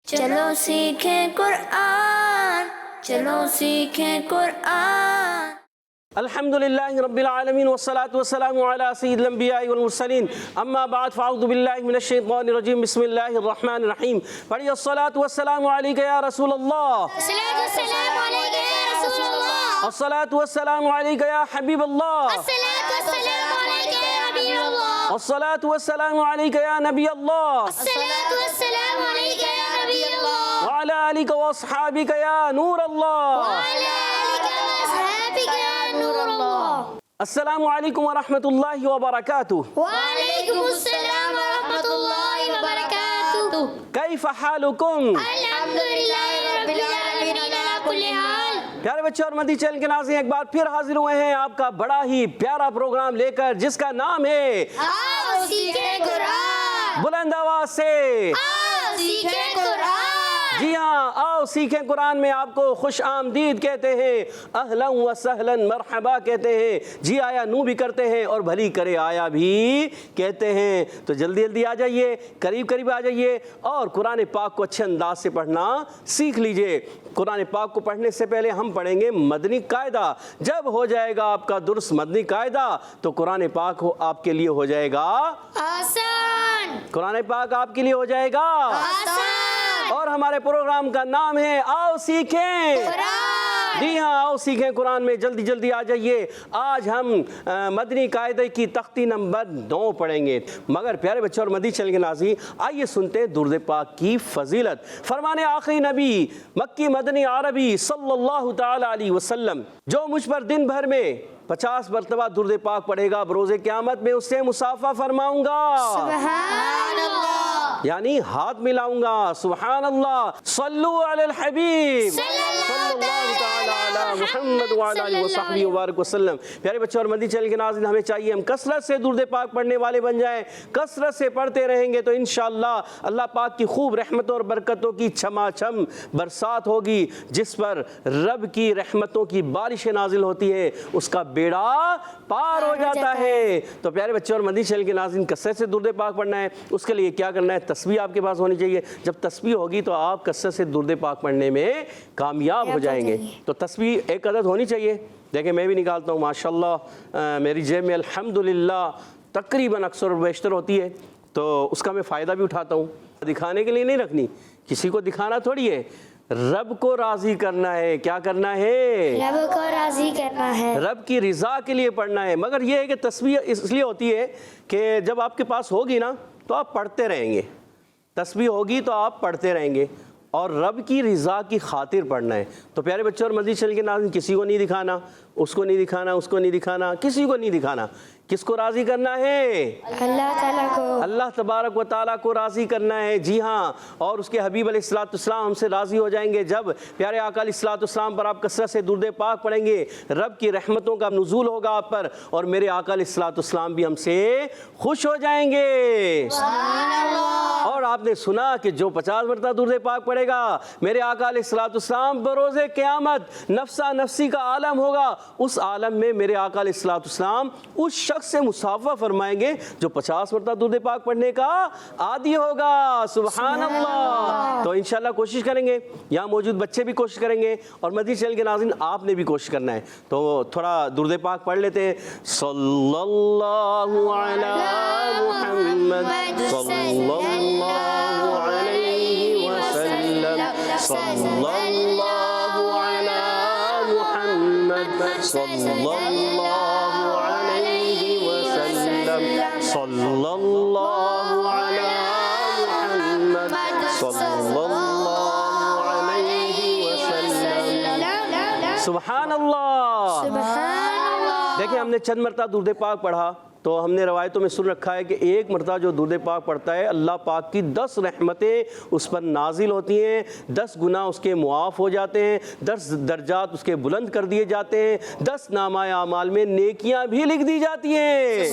چلو سیکھیں قرآن، چلو سیکھیں قرآن۔ الحمدللہ رب العالمین والصلاة والسلام علی سید الانبیاء والمرسلین، اما بعد فاعوذ باللہ من الشیطان الرجیم، بسم اللہ الرحمن الرحیم۔ پڑھیے الصلاة والسلام علیک یا رسول اللہ، الصلاۃ والسلام علیک یا رسول اللہ، الصلاة والسلام علیک یا حبیب اللہ، الصلاۃ والسلام علیک یا حبیب اللہ، الصلاة والسلام علیک یا نبی اللہ، الصلاۃ والسلام علیک یا نبی اللہ، وعلی آلک واصحابک یا نور اللہ۔ وعلی آلک واصحابک یا نور اللہ۔ السلام علیکم ورحمۃ اللہ وبرکاتہ۔ وعلیکم السلام ورحمۃ اللہ وبرکاتہ۔ کیف حالکم؟ الحمدللہ رب العالمین علی کل حال۔ پیارے بچے اور مدنی چینل کے ناظرین، ایک بار پھر حاضر ہوئے ہیں آپ کا بڑا ہی پیارا پروگرام لے کر، جس کا نام ہے آؤ سیکھیں قرآن، بلند آواز سے آؤ سیکھیں قرآن۔ جی ہاں، آؤ سیکھیں قرآن میں آپ کو خوش آمدید کہتے ہیں، اہلا و سہلا مرحبا کہتے ہیں، جی آیا نو بھی کرتے ہیں اور بھلی کرے آیا بھی کہتے ہیں۔ تو جلدی جلدی آ جائیے، قریب قریب آ جائیے اور قرآن پاک کو اچھے انداز سے پڑھنا سیکھ لیجئے۔ قرآن پاک کو پڑھنے سے پہلے ہم پڑھیں گے مدنی قاعدہ۔ جب ہو جائے گا آپ کا درست مدنی قاعدہ تو قرآن پاک آپ کے لیے ہو جائے گا آسان، قرآن پاک آپ کے لیے ہو جائے گا آسان اور ہمارے پروگرام کا نام ہے آؤ سیکھیں قرآن۔ جی ہاں، آؤ سیکھیں قرآن میں جلدی جلدی آ جائیے۔ آج ہم مدنی قاعدے کی تختی نمبر 9 پڑھیں گے، مگر پیارے بچے اور مدنی چینل کے ناظرین، آئیے سنتے ہیں درود پاک کی فضیلت۔ فرمان آخری نبی مکی مدنی عربی صلی اللہ تعالی علیہ وسلم، جو مجھ پر دن بھر میں 50 مرتبہ درود پاک پڑھے گا، بروز قیامت میں اس سے مصافحہ فرماؤں گا، سبحان اللہ، یعنی ہاتھ ملاؤں گا۔ سبحان اللہ، صلو علی الحبیب صلی اللہ تعالی علی محمد وعلی آلہ وصحبہ وبارک وسلم۔ پیارے بچوں اور مدنی چینل کے ناظرین، ہمیں چاہیے ہم کثرت سے درود پاک پڑھنے والے بن جائیں۔ کثرت سے پڑھتے رہیں گے تو انشاءاللہ اللہ پاک کی خوب رحمتوں اور برکتوں کی چھما چھم برسات ہوگی۔ جس پر رب کی رحمتوں کی بارشیں نازل ہوتی ہیں، اس کا بیڑا پار ہو جاتا ہے۔ تو پیارے بچوں اور مدنی چینل کے ناظرین، کثرت سے درود پاک پڑھنا ہے۔ اس کے لیے کیا کرنا ہے؟ تسبیح آپ کے پاس ہونی چاہیے۔ جب تسبیح ہوگی تو آپ کثرت سے درود پاک پڑھنے میں کامیاب ہو جائیں گے۔ تو تسبیح ایک عدد ہونی چاہیے۔ دیکھیں میں بھی نکالتا ہوں، ماشاءاللہ میری جیب میں الحمدللہ تقریباً اکثر و بیشتر ہوتی ہے، تو اس کا میں فائدہ بھی اٹھاتا ہوں۔ دکھانے کے لیے نہیں رکھنی، کسی کو دکھانا تھوڑی ہے، رب کو راضی کرنا ہے۔ کیا کرنا ہے؟ رب کو راضی کرنا ہے، رب کی رضا کے لیے پڑھنا ہے۔ مگر یہ ہے کہ تسبیح اس لیے ہوتی ہے کہ جب آپ کے پاس ہوگی نا تو آپ پڑھتے رہیں گے، تسبیح ہوگی تو آپ پڑھتے رہیں گے، اور رب کی رضا کی خاطر پڑھنا ہے۔ تو پیارے بچوں اور مدنی چینل کے ناظرین، کسی کو نہیں دکھانا، اس کو نہیں دکھانا، اس کو نہیں دکھانا، کسی کو نہیں دکھانا۔ کس کو راضی کرنا ہے؟ اللہ تعالیٰ کو، اللہ تبارک و تعالیٰ کو راضی کرنا ہے۔ جی ہاں، اور اس کے حبیب علیہ السلام ہم سے راضی ہو جائیں گے جب پیارے آقا علیہ السلام پر آپ کثرت سے درود پاک پڑھیں گے، رب کی رحمتوں کا نزول ہوگا آپ پر، اور میرے آقا علیہ السلام بھی ہم سے خوش ہو جائیں گے۔ اور آپ نے سنا کہ جو 50 مرتبہ درود پاک پڑھے گا، میرے آقا علیہ السلام بروز قیامت نفسا نفسی کا عالم ہوگا، اس عالم میں میرے آقا علیہ السلام اس شخص سے مصافحہ فرمائیں گے جو 50 مرتبہ درود پاک پڑھنے کا عادی ہوگا۔ سبحان اللہ۔ تو انشاءاللہ کوشش کریں گے، یہاں موجود بچے بھی کوشش کریں گے، اور مدنی چینل کے ناظرین آپ نے بھی کوشش کرنا ہے۔ تو تھوڑا درود پاک پڑھ لیتے ہیں۔ صلی اللہ علی محمد صلی اللہ علیہ وسلم، صلی اللہ علی محمد صلی اللہ علیہ وسلم، صلی اللہ علی محمد صلی اللہ علیہ وسلم۔ سبحان اللہ۔ دیکھیں ہم نے چند مرتبہ درود پاک پڑھا تو ہم نے روایتوں میں سن رکھا ہے کہ ایک مرتبہ جو درود پاک پڑھتا ہے، اللہ پاک کی 10 رحمتیں اس پر نازل ہوتی ہیں، 10 گناہ اس کے معاف ہو جاتے ہیں، 10 درجات اس کے بلند کر دیے جاتے ہیں، 10 نامہ اعمال میں نیکیاں بھی لکھ دی جاتی ہیں۔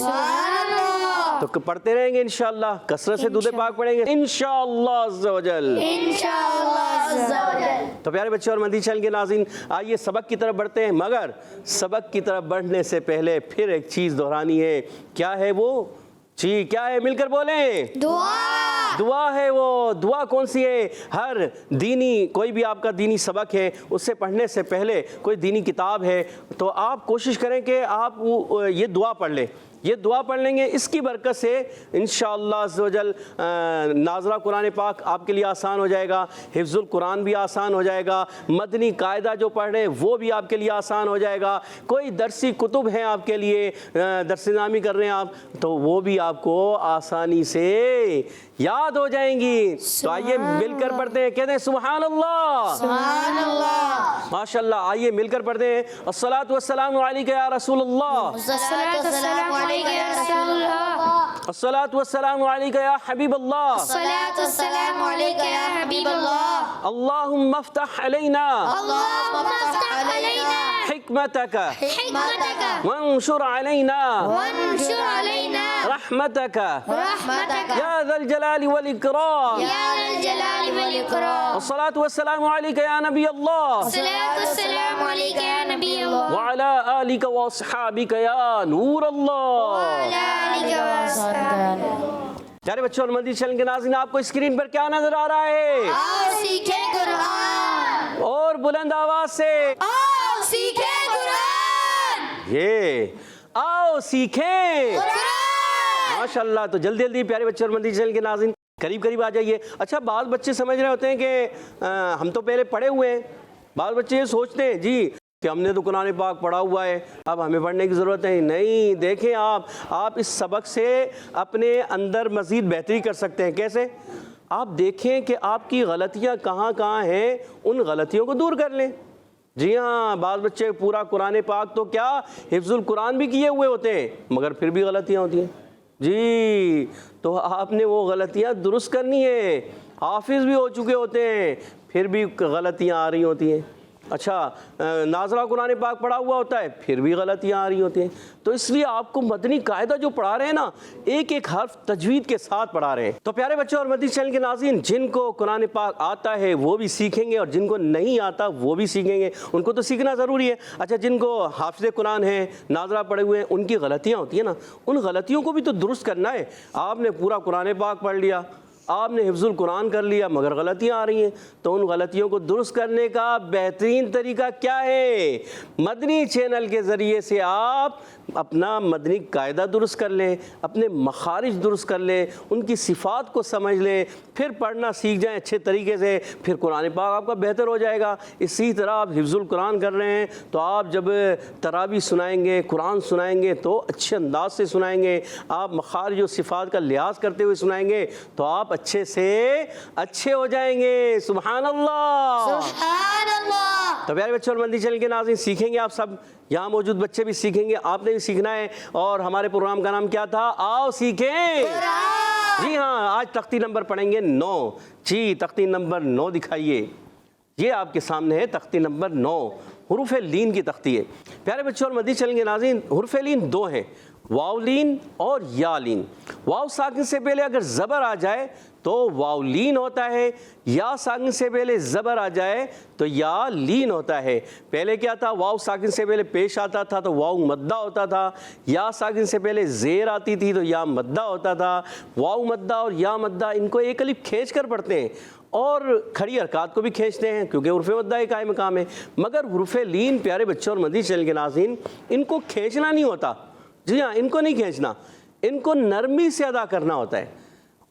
تو پڑھتے رہیں گے انشاءاللہ، کثرت سے درود پاک پڑھیں گے انشاءاللہ عز و جل۔ تو پیارے بچے اور مدنی چینل کے ناظرین، آئیے سبق کی طرف بڑھتے ہیں، مگر سبق کی طرف بڑھنے سے پہلے پھر ایک چیز دہرانی ہے۔ کیا ہے وہ؟ جی کیا ہے؟ مل کر بولیں۔ دعا۔ دعا ہے وہ دعا کون سی ہے؟ ہر دینی کوئی بھی آپ کا دینی سبق ہے اس سے پڑھنے سے پہلے کوئی دینی کتاب ہے تو آپ کوشش کریں کہ آپ یہ دعا پڑھ لیں. یہ دعا پڑھ لیں گے اس کی برکت سے انشاءاللہ عز و جل ناظرہ قرآن پاک آپ کے لیے آسان ہو جائے گا, حفظ القرآن بھی آسان ہو جائے گا, مدنی قاعدہ جو پڑھ رہے ہیں وہ بھی آپ کے لیے آسان ہو جائے گا, کوئی درسی کتب ہیں آپ کے لیے درس نامی کر رہے ہیں آپ تو وہ بھی آپ کو آسانی سے یاد ہو جائیں گی. تو آئیے مل کر پڑھتے ہیں, کہتے ہیں سبحان اللہ سبحان اللہ ماشاء اللہ. آئیے مل کر پڑھتے ہیں الصلاۃ والسلام علیک یا رسول اللہ, الصلاۃ والسلام علیک یا رسول اللہ, الصلاۃ والسلام علیک یا حبیب اللہ, الصلاۃ والسلام علیک یا حبیب اللہ, اللہم افتح علینا اللہم افتح علینا حکمتک حکمتک وانشر علینا وانشر علینا رحمتک رحمتک یا ذا الجلال والاکرام, یا ذا الجلال والاکرام, الصلاۃ والسلام علیک یا نبی اللہ الصلاۃ والسلام علیک یا نبی اللہ وعلی آلک واصحابک یا نور اللہ. وعلی آلک وصحبہ. پیارے بچوں اور مدنی چینل کے ناظرین, آپ کو اسکرین پر کیا نظر آ رہا ہے؟ آؤ سیکھیں قرآن, اور بلند آواز سے آؤ سیکھیں قرآن, یہ آؤ سیکھیں قرآن. ماشاءاللہ. تو جلدی جلدی پیارے بچے اور مدنی چینل کے ناظرین قریب قریب آ جائیے. اچھا بعض بچے سمجھ رہے ہوتے ہیں کہ ہم تو پہلے پڑھے ہوئے ہیں, بعض بچے یہ سوچتے ہیں جی کہ ہم نے تو قرآن پاک پڑھا ہوا ہے اب ہمیں پڑھنے کی ضرورت ہے نہیں. دیکھیں آپ اس سبق سے اپنے اندر مزید بہتری کر سکتے ہیں. کیسے؟ آپ دیکھیں کہ آپ کی غلطیاں کہاں کہاں ہیں, ان غلطیوں کو دور کر لیں. جی ہاں, بعض بچے پورا قرآن پاک تو کیا حفظ القرآن بھی کیے ہوئے ہوتے ہیں مگر پھر بھی غلطیاں ہوتی ہیں. جی تو آپ نے وہ غلطیاں درست کرنی ہے. حافظ بھی ہو چکے ہوتے ہیں پھر بھی غلطیاں آ رہی ہوتی ہیں. اچھا ناظرہ قرآن پاک پڑھا ہوا ہوتا ہے پھر بھی غلطیاں آ رہی ہوتی ہیں. تو اس لیے آپ کو مدنی قاعدہ جو پڑھا رہے ہیں نا ایک ایک حرف تجوید کے ساتھ پڑھا رہے ہیں. تو پیارے بچوں اور مدنی چینل کے ناظرین, جن کو قرآن پاک آتا ہے وہ بھی سیکھیں گے اور جن کو نہیں آتا وہ بھی سیکھیں گے. ان کو تو سیکھنا ضروری ہے. اچھا جن کو حافظ قرآن ہے ناظرہ پڑھے ہوئے ہیں ان کی غلطیاں ہوتی ہیں نا, ان غلطیوں کو بھی تو درست کرنا ہے. آپ نے پورا قرآن پاک پڑھ لیا, آپ نے حفظ القرآن کر لیا مگر غلطیاں آ رہی ہیں, تو ان غلطیوں کو درست کرنے کا بہترین طریقہ کیا ہے؟ مدنی چینل کے ذریعے سے آپ اپنا مدنی قاعدہ درست کر لیں, اپنے مخارج درست کر لیں, ان کی صفات کو سمجھ لیں, پھر پڑھنا سیکھ جائیں اچھے طریقے سے, پھر قرآن پاک آپ کا بہتر ہو جائے گا. اسی طرح آپ حفظ القرآن کر رہے ہیں تو آپ جب تراویح سنائیں گے, قرآن سنائیں گے تو اچھے انداز سے سنائیں گے. آپ مخارج و صفات کا لحاظ کرتے ہوئے سنائیں گے تو آپ اچھے سے اچھے ہو جائیں گے. سبحان اللہ سبحان اللہ. تو پیارے بچوں اور مدنی چینل کے ناظرین سیکھیں گے آپ سب, یہاں موجود بچے بھی سیکھیں گے, آپ نے بھی سیکھنا ہے. اور ہمارے پروگرام کا نام کیا تھا؟ آؤ سیکھیں. جی ہاں, آج تختی نمبر پڑھیں گے 9. جی تختی نمبر 9 دکھائیے. یہ آپ کے سامنے ہے تختی نمبر 9, حروف لین کی تختی ہے. پیارے بچوں اور مدنی چینل کے ناظرین حروف لین 2 ہیں, واو لین اور یا لین. واو ساکن سے پہلے اگر زبر آ جائے تو واو لین ہوتا ہے, یا ساکن سے پہلے زبر آ جائے تو یا لین ہوتا ہے. پہلے کیا تھا؟ واو ساکن سے پہلے پیش آتا تھا تو واو مدہ ہوتا تھا, یا ساکن سے پہلے زیر آتی تھی تو یا مدہ ہوتا تھا. واو مدہ اور یا مدہ ان کو ایک الف کھینچ کر پڑھتے ہیں اور کھڑی حرکات کو بھی کھینچتے ہیں کیونکہ حروف مدہ ایک قائم مقام ہے. مگر حروف لین پیارے بچوں اور مدنی چینل کے ناظرین ان کو کھینچنا نہیں ہوتا. جی ہاں, ان کو نہیں کھینچنا, ان کو نرمی سے ادا کرنا ہوتا ہے.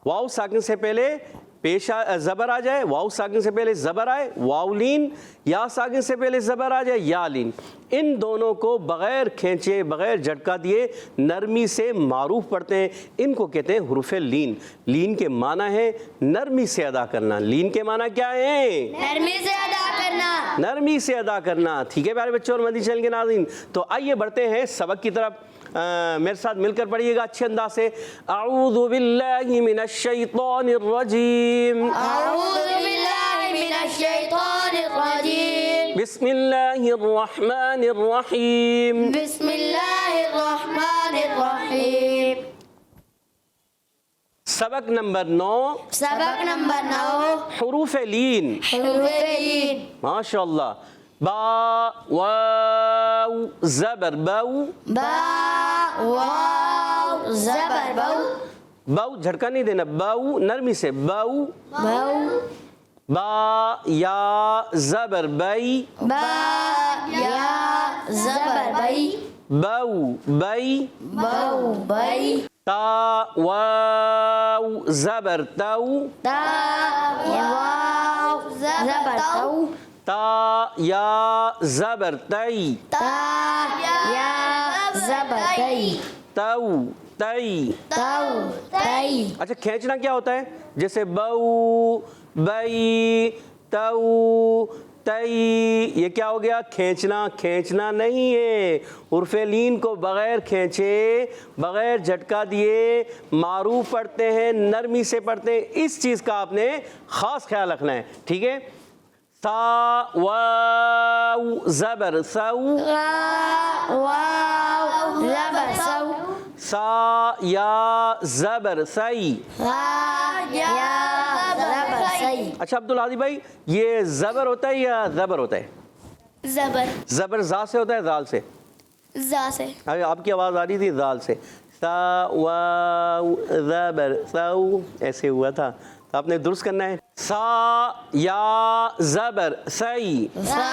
واو ساکن سے پہلے پیش زبر آ جائے, واو ساکن سے پہلے زبر آئے واو لین, یا ساکن سے پہلے زبر آ جائے یا لین. ان دونوں کو بغیر کھینچے بغیر جھٹکا دیے نرمی سے معروف پڑھتے ہیں. ان کو کہتے ہیں حروف لین. لین کے معنی ہے نرمی سے ادا کرنا. لین کے معنی کیا ہے؟ نرمی سے ادا کرنا. نرمی سے ادا کرنا. ٹھیک ہے پیارے بچوں اور مدنی چینل کے ناظرین, تو آئیے بڑھتے ہیں سبق کی طرف. میرے ساتھ مل کر پڑھیے گا اچھے انداز سے. اعوذ باللہ من الشیطان الرجیم, اعوذ باللہ من الشیطان الرجیم, بسم اللہ الرحمن الرحیم. بسم اللہ الرحمن الرحیم. سبق نمبر 9, سبق نمبر 9, حروف لین. حروف لین. ماشاء اللہ. با واو زبر بو, با واو زبر بو, باؤ جھٹکا نہیں دینا, باؤ نرمی سے, باؤ. باو با یا زبر بئی, با یا زبر بئی, باؤ بئی. باو بئی, تا واو زبر تو, تا واو زبر تو, تا یا زبر تی, تا یا زبر تی, تو تی. تو تی. اچھا کھینچنا کیا ہوتا ہے؟ جیسے بو بئی تو تی, یہ کیا ہو گیا؟ کھینچنا. کھینچنا نہیں ہے, حرف لین کو بغیر کھینچے, بغیر جھٹکا دیے معروف پڑھتے ہیں, نرمی سے پڑھتے ہیں. اس چیز کا آپ نے خاص خیال رکھنا ہے, ٹھیک ہے؟ تا واو زبر ثو, واو زبر سو, سا یا زبر سی. یا زبر سی. اچھا عبدالعادی بھائی, یہ زبر ہوتا ہے یا زبر ہوتا ہے؟ زبر زبر زا سے ہوتا ہے زال سے؟ زا سے. ابھی آپ کی آواز آ رہی تھی زال سے, سا واو زبر ثو, ایسے ہوا تھا, تو آپ نے درست کرنا ہے. سا یا زبر سی, سا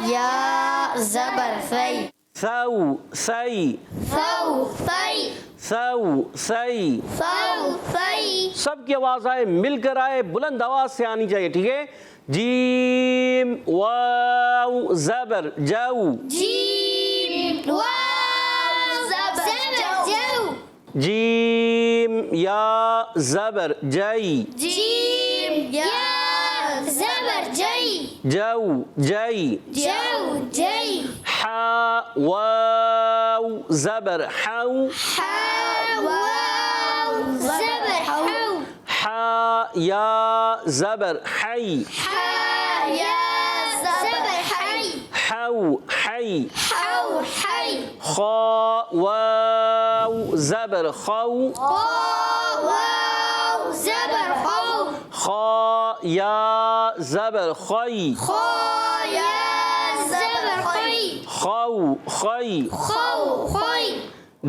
یا زبر سی, ثو سی, ثو ثی, ثو سی. ثو ثی. سب کی آواز آئے, مل کر آئے, بلند آواز سے آنی چاہیے, ٹھیک ہے؟ جیم واو زبر جو, جیم واو زبر جو, جیم یا زبر جئی, جیم یا زبر جئی, جو جئی. جو جئی. حا واو زبر حو, حا واو زبر حو, حا یا زبر حی, حا یا زبر حی, حو حی. حو حی. خا واو زبر خو, خا واو زبر خو, خا یا زبر خی, خا یا زبر خی, خو خی. خو خی.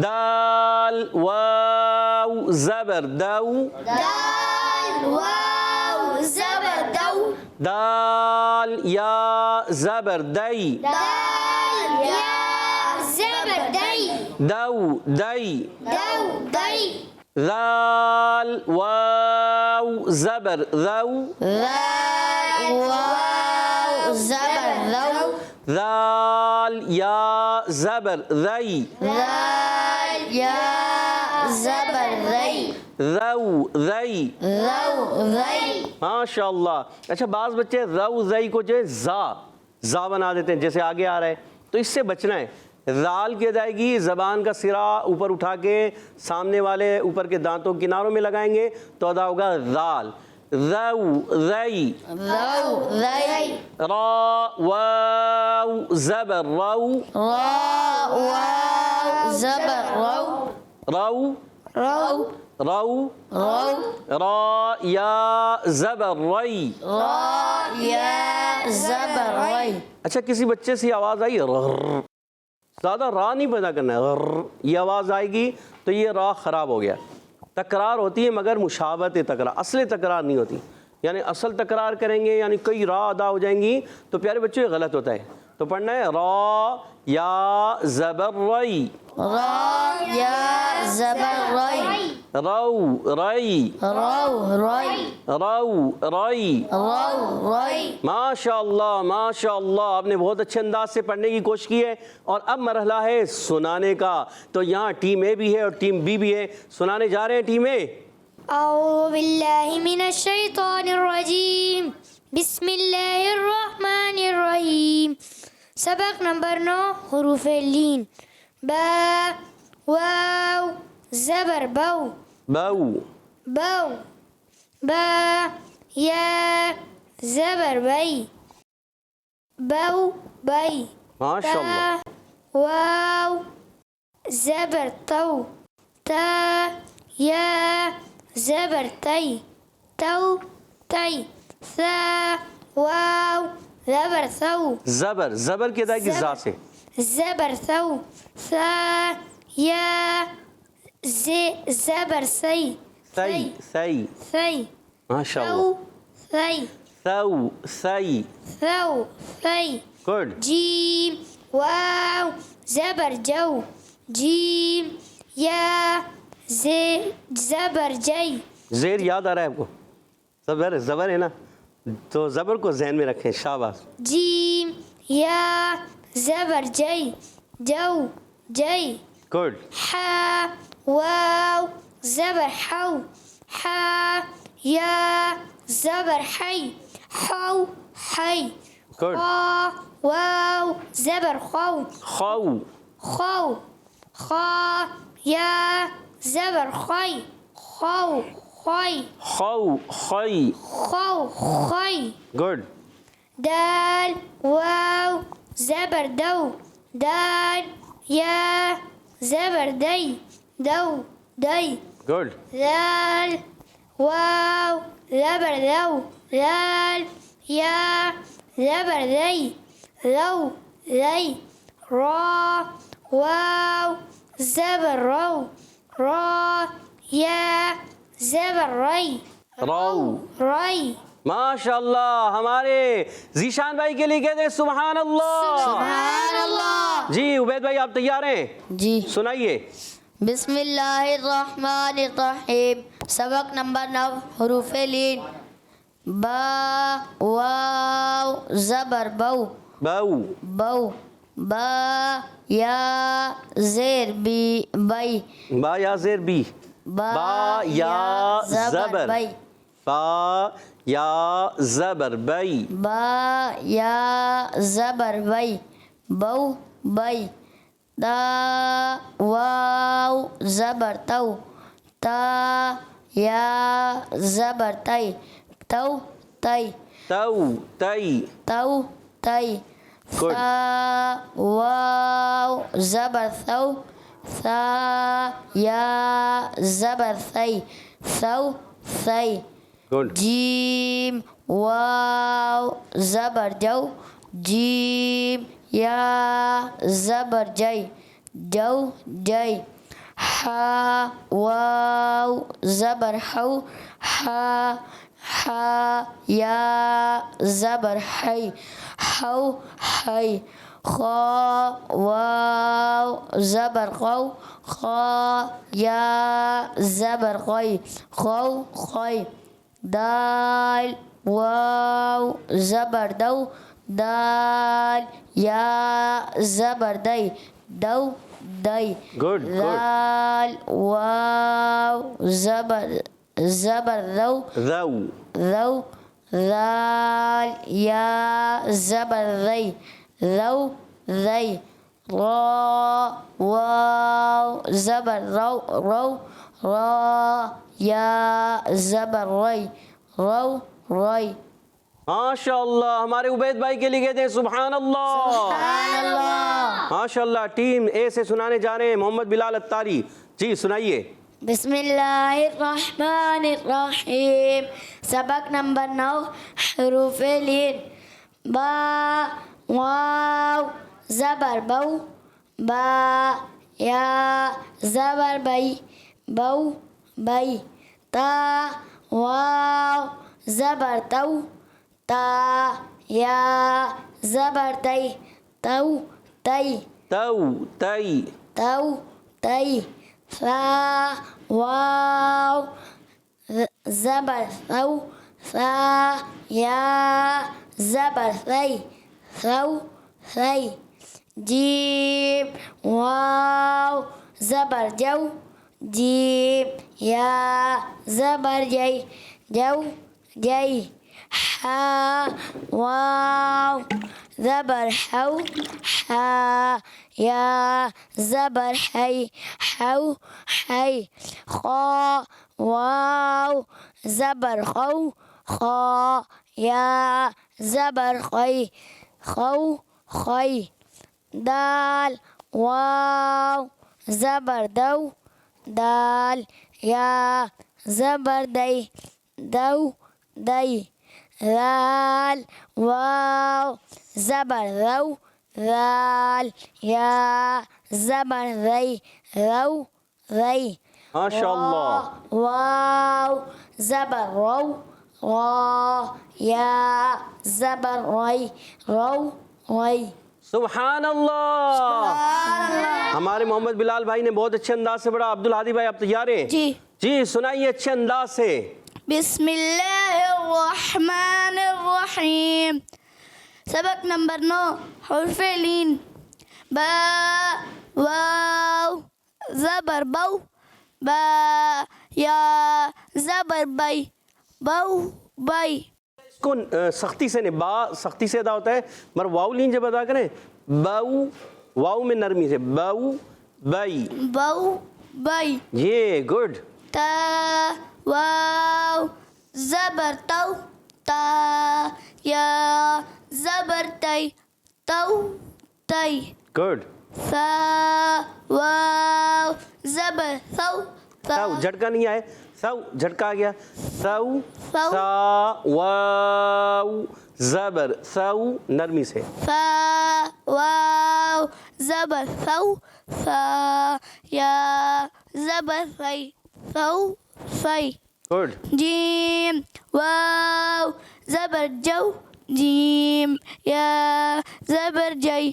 دال واو زبر دو, دال واو زبر دو, دال یا زبر دی, دال یا زبر دی, دو دی. دو دی. ذال واو زبر ذو, ذال واو زبر ذو, ذال یا زبر ذی, ذال یا زبر ذی, ذو ذی. ذو ذی. ماشاء اللہ. اچھا بعض بچے ذو ذی کو جو ہے زا بنا دیتے ہیں, جیسے آگے آ رہا ہے, تو اس سے بچنا ہے. ذال کی جائے گی, زبان کا سرا اوپر اٹھا کے سامنے والے اوپر کے دانتوں کناروں میں لگائیں گے تو ادا ہوگا ذال. ذو ذی. ذو ذی. را واو زبر رو, را واو زبر رو, رو رو رو. رو. را یا زبر ری. را یا زبر ری. اچھا کسی بچے سے آواز آئی رر, زیادہ را نہیں پیدا کرنا ہے, رر یہ آواز آئے گی تو یہ را خراب ہو گیا. تکرار ہوتی ہے مگر مشابہت تکرار, اصل تکرار نہیں ہوتی. یعنی اصل تکرار کریں گے یعنی کئی را ادا ہو جائیں گی تو پیارے بچوں یہ غلط ہوتا ہے. تو پڑھنا ہے را یا زبر ری, را یا زبر ری, رو ری, رو ری, رو ری. رو ری. ماشاء اللہ ماشاء اللہ, آپ نے بہت اچھے انداز سے پڑھنے کی کوشش کی ہے. اور اب مرحلہ ہے سنانے کا. تو یہاں ٹیم اے بھی ہے اور ٹیم بی بھی ہے. سنانے جا رہے ہیں ٹیم اے. اعوذ باللہ من الشیطان الرجیم, بسم اللہ الرحمن الرحیم. سبق نمبر 9, حروف لین. با واو زبر بو, بو, بو. با یا زبر بی, بو بی. ماشاء اللہ. تا واو زبر تو, تا یا زبر تی, تو تی. ثا واو زبر ثو, زبر زبر کی ادائیگی زا سے. زبر ثو. ثا یا زبر سی, ثي ثي ثي ما شاء الله. T ثو T. T Good. جيم واو زبر جو جيم يا زبر جي زیر یاد آ رہا ہے آپ کو؟ زبر زبر ہے نا، تو زبر کو ذہن میں رکھیں. شاباش. جيم يا زبر جي جو جي گڈ. حا واو زبر حو حا يا زبر حي حو حي گڈ. خا واو زبر خو خو. خو خا يا زبر خي خو خي خو خی. خو خي گڈ. دال واو زبر دو دال يا زبر دي دو دي گڈ. ذال واو زبر ذو ذال يا زبر ذي ذو ذي را واو زبر رو را يا زبر ري رو. ري ماشاء اللہ. ہمارے ذیشان بھائی کے لیے کہتے ہیں سبحان اللہ. سبحان اللہ. جی عبید بھائی آپ تیار ہیں؟ جی. سنائیے. بسم اللہ الرحمن الرحیم. سبق نمبر 9 حروف لین. با واو زبر بو بو. بو با یا زیر بی بی با یا زیر بی. با یا زبر بی با یا زبر بی. با یا زبر بی بو بی. دا واو زبر تو تا یا زبر تی تو تی تو تی. تو تی. Good. ثا واو زبر ثو ثا یا زبر ثی ثو ثی. گڈ. جیم واو زبر جو جیم یا زبر جی جو جی. حا واو زبر حو حا حا یا زبر حی حو حی. خا واو زبر خو خا یا زبر خی خو خی. دال واو زبر دو دال یا زبر دی دو دی. Good, good. دال واو زبر ذو ذو. ذو ذال یا زبر ذی ذو ذی. را واو زبر رو رو را یا زبر ری رو ری. ماشاء اللہ. ہمارے عبید بھائی کے لیے کہتے ہیں سبحان اللہ. سبحان اللہ. ماشاء اللہ. ٹیم اے سے سنانے جا رہے ہیں محمد بلال اتاری. جی سنائیے. بسم اللہ الرحمن الرحیم. سبق نمبر 9 حروف لین. با واو زبر بو با یا زبر بی بو بی. تا واو زبر تو تا یا زبر تی تو تی تو تی. تو تی. ثا واو زبر ثو ثا یا زبر ثی ثو ثی. جیم واو زبر جو جیم یا زبر جی جو جی. حا واو زبر حو حا یا زبر حی حو حی. خا واو زبر خو خا یا زبر خی خو خی. دال واو زبر دو دال یا زبر دی دو دی. ذال واو زبر ذو ذال یا زبر ذی ذو ذی. ماشاء اللہ. واو زبر رو را یا زبر ری رو ری. سبحان اللہ. ہمارے محمد بلال بھائی نے بہت اچھے انداز سے پڑھا. عبدالہادی بھائی آپ تیار ہیں؟ جی سنائیے اچھے انداز سے. بسم اللہ الرحمن الرحیم. سبق نمبر 9 حرف لین. با واو زبر بو با یا زبر بی بو بی. اس کو سختی سے نہیں، با سختی سے ادا ہوتا ہے، مگر واو لین جب ادا کریں باؤ، واو میں نرمی سے باؤ بائی. بو بی. یہ گڈ. تا واو زبر تو تا یا زبر تی تو تی. گڈ. ثا واو زبر ثو سو جھٹکا نہیں آئے، سو جھٹکا آ گیا. سو سو. سا واو زبر سو نرمی سے. فا واو زبر ثو ثا یا زبر ثی ثو ثی. گڈ. جیم واو زبر جو جیم یا زبر جی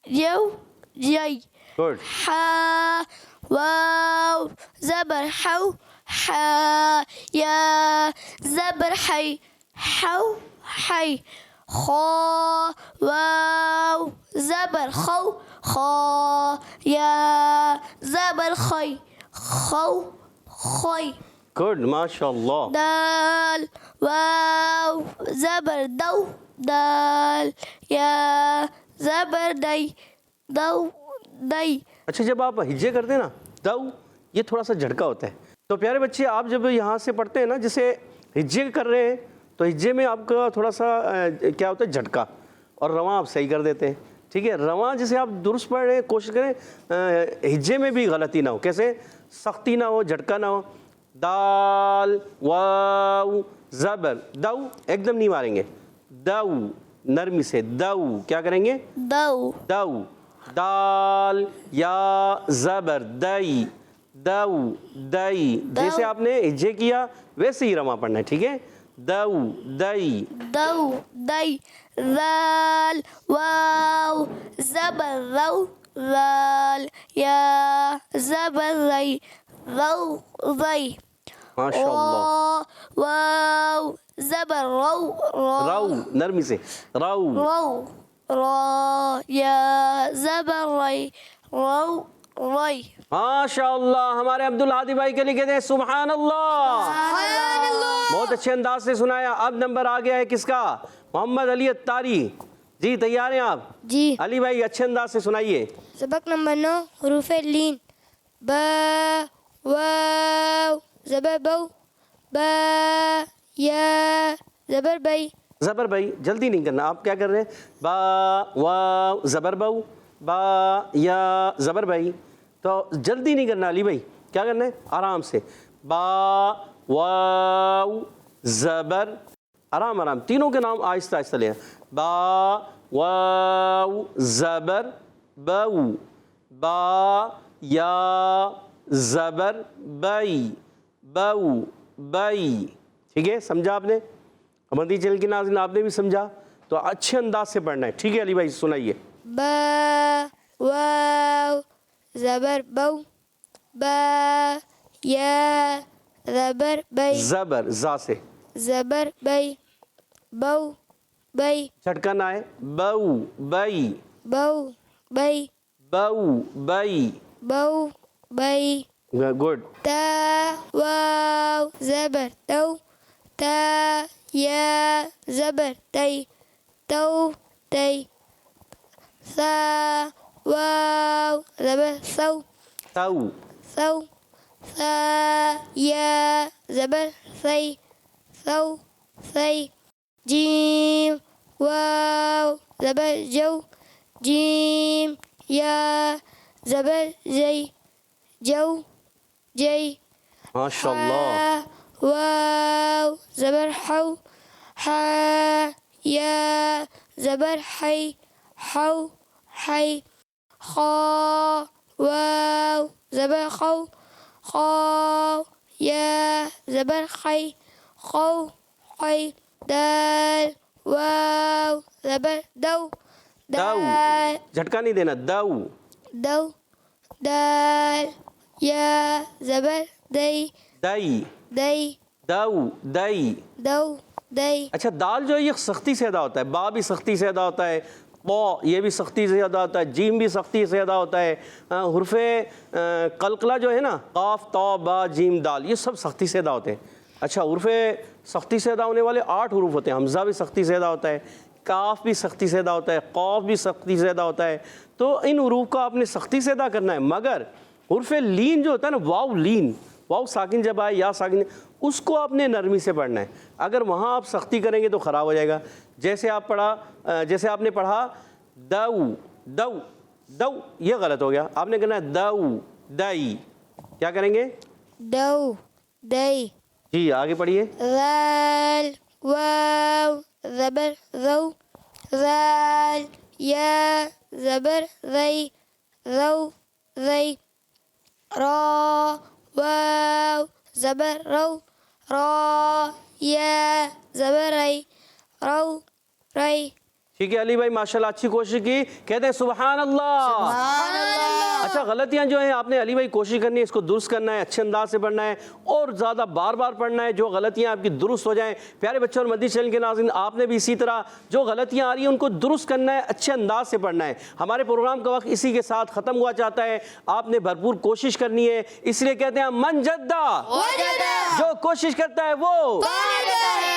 جو جی. گڈ. حا واو زبر حو حا یا زبر حی حو حی. خا واو زبر خو خا یا زبر خی خو خی. گڈ ماشاء اللہ. دال واو زبر دو دال یا زبر دی دو دی. اچھا جب آپ ہجے کرتے ہیں نا دو، یہ تھوڑا سا جھٹکا ہوتا ہے. تو پیارے بچے آپ جب یہاں سے پڑھتے ہیں نا، جیسے ہجے کر رہے ہیں تو ہجے میں آپ کا تھوڑا سا کیا ہوتا ہے جھٹکا، اور رواں آپ صحیح کر دیتے ہیں. ٹھیک ہے، رواں جیسے آپ درست پڑھ رہے ہیں کوشش کریں ہجے میں بھی غلطی نہ ہو. کیسے؟ سختی نہ ہو، جھٹکا نہ ہو. دال واو زبر دو ایک دم نہیں ماریں گے، دو نرمی سے دو. کیا کریں گے؟ دو دو. دال یا زبر دئی دو دئی. جیسے آپ نے ہجے کیا ویسے ہی رواں پڑھنا ہے. ٹھیک ہے، دو دئی. دو دی. ذال واو زبر رو ذال یا زبر ری رو ری. ماشاء اللہ. را واو زبر رو رو نرمی سے رو. رو را یا زبر ری رو ری. ماشاء اللہ. ہمارے عبدالہادی بھائی کے لیے کہتے ہیں سبحان اللہ. بہت اچھے انداز سے سنایا. اب نمبر آ گیا ہے کس کا؟ محمد علی اتاری. جی تیار ہیں آپ؟ جی. علی بھائی اچھے انداز سے سنائیے. سبق نمبر 9 حروف لین. با واو زبر بو با یا زبر بی. زبر بھائی جلدی نہیں کرنا. آپ کیا کر رہے ہیں؟ با واو زبر بو با یا زبر بھائی. تو جلدی نہیں کرنا علی بھائی. کیا کرنا ہے؟ آرام سے. با واو زبر، آرام آرام، تینوں کے نام آہستہ آہستہ لیں. با واو زبر بو با یا زبر بئی بو بئی. ٹھیک ہے، سمجھا آپ نے؟ مدنی چینل کے ناظرین آپ نے بھی سمجھا، تو اچھے انداز سے پڑھنا ہے. ٹھیک ہے علی بھائی سنائیے. با واو زبر بو با یا زبر بی زبر زا سے زبر بی بو بی جھٹکا نہ ہے. بو بئی بو بی بو بئی. بو بی. گڈ. تا واو زبر تو تا یا زبر تی تو تی. ثا واو زبر ثو تو ثو ثا یا زبر ثی ثو ثی. جیم واو زبر جو جیم یا زبر جی جو جی. ماشاء اللہ. واو زبر حو حا یا زبر حی حو حی. خا واو زبر خو خاء یا زبر خی خو خی دال واو زبر دو دو، دال جھٹکا نہیں دینا، دو، دو دال یا زبر دی دئی، دی دو، دئی۔ دو دی اچھا دال جو ہے یہ سختی سے ادا ہوتا ہے، با بھی سختی سے ادا ہوتا ہے، قا یہ بھی سختی سے ادا ہوتا ہے، جیم بھی سختی سے ادا ہوتا ہے، حرف قلقلہ جو ہے نا، قاف تا با جیم دال، یہ سب سختی سے ادا ہوتے ہیں۔ اچھا حرف سختی سے ادا ہونے والے 8 حروف ہوتے ہیں، حمزہ بھی سختی سے ادا ہوتا ہے، کاف بھی سختی سے ادا ہوتا ہے، قاف بھی سختی سے ادا ہوتا ہے، تو ان حروف کو آپ نے سختی سے ادا کرنا ہے۔ مگر حرف لین جو ہوتا ہے نا، واو لین، واو ساکن جب آئے یا ساکن، اس کو آپ نے نرمی سے پڑھنا ہے۔ اگر وہاں آپ سختی کریں گے تو خراب ہو جائے گا۔ جیسے آپ نے پڑھا دو دو دو، یہ غلط ہو گیا، آپ نے کہنا ہے دو دئی، کیا کریں گے؟ دو دی جی آگے پڑھیے۔ ذال واو زبر ذو ذال یا زبر ذی ذو ذی را واو زبر رو را یا زبر ری رو ری۔ ٹھیک ہے علی بھائی، ماشاءاللہ اچھی کوشش کی، کہتے ہیں سبحان اللہ۔ اچھا غلطیاں جو ہیں آپ نے علی بھائی کوشش کرنی ہے، اس کو درست کرنا ہے، اچھے انداز سے پڑھنا ہے اور زیادہ بار بار پڑھنا ہے، جو غلطیاں آپ کی درست ہو جائیں۔ پیارے بچوں اور مدنی چینل کے ناظرین، آپ نے بھی اسی طرح جو غلطیاں آ رہی ہیں ان کو درست کرنا ہے، اچھے انداز سے پڑھنا ہے۔ ہمارے پروگرام کا وقت اسی کے ساتھ ختم ہوا چاہتا ہے، آپ نے بھرپور کوشش کرنی ہے، اس لیے کہتے ہیں من جدہ، جو کوشش کرتا ہے وہ،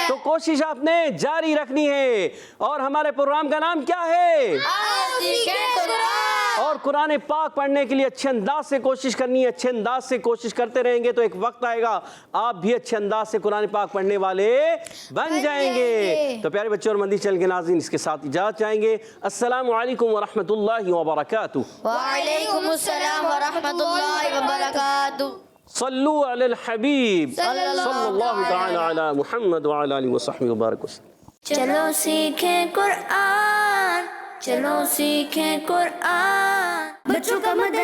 تو کوشش آپ نے جاری رکھنی ہے۔ اور ہمارے پروگرام کا نام کیا ہے؟ اور قرآن پاک پڑھنے کے لیے اچھے انداز سے کوشش کرنی ہے، اچھے انداز سے کوشش کرتے رہیں گے تو ایک وقت آئے گا آپ بھی اچھے انداز سے قرآن پاک پڑھنے والے بن جائیں گے۔ تو پیارے بچوں اور مدنی چینل کے ناظرین، اس کے ساتھ اجازت چاہیں گے۔ السلام علیکم ورحمۃ اللہ وبرکاتہ۔ وعلیکم السلام ورحمۃ اللہ وبرکاتہ۔ صلو علی الحبیب صلی اللہ تعالی علی محمد وعلی آلہ وصحبہ وبارک وسلم۔ چلو سیکھیں قرآن، چلو سیکھیں قرآن، بچوں کا مدرسہ